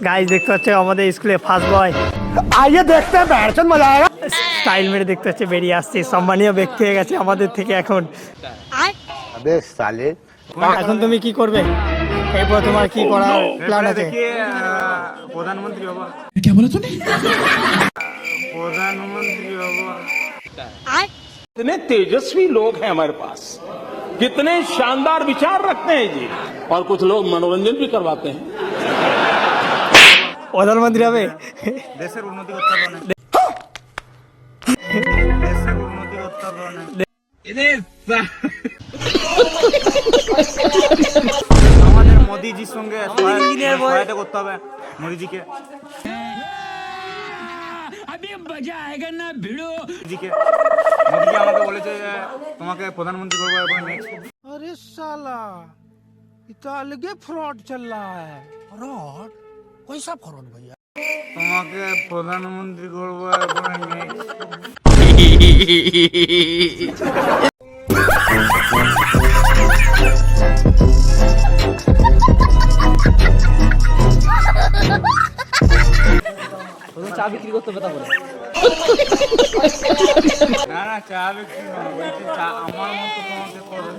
Guys দেখতে হচ্ছে আমাদের স্কুলে ফার্স্ট বয়, आइए देखते हैं बैठन मजा आएगा। স্টাইল মেরে দেখতে হচ্ছে বেরিয়ে আসছে, সম্মানীয় ব্যক্তি হয়ে গেছে আমাদের থেকে। এখন अबे साले এখন তুমি কি করবে? এরপর তোমার কি করার প্ল্যান আছে? প্রধানমন্ত্রী হবো। প্রধানমন্ত্রী হবো। कितने तेजस्वी लोग हैं हमारे पास, कितने शानदार विचार रखते हैं जी, और कुछ लोग मनोरंजन भी करवाते हैं। প্রধানমন্ত্রী হবে? দেশের উন্নতি করতে হবে না। দেশের উন্নতি করতে হবে না। আমাদের মোদিজির সঙ্গে সহায়তা করতে হবে মোদিজিকে। মোদিজি আমাকে বলেছে যে তোমাকে প্রধানমন্ত্রী করবো এবার নেক্সট। अरे साला ये तो अलग फ्रॉड चल रहा है। फ्रॉड? कोई सा फ्रॉड भैया? তোমাকে প্রধানমন্ত্রী করবো এবার নেক্সট। চা বিক্রি করতে হবে তারপরে? না না চা বিক্রি নয়, বলছি চা আমার মতো তোমাকে করে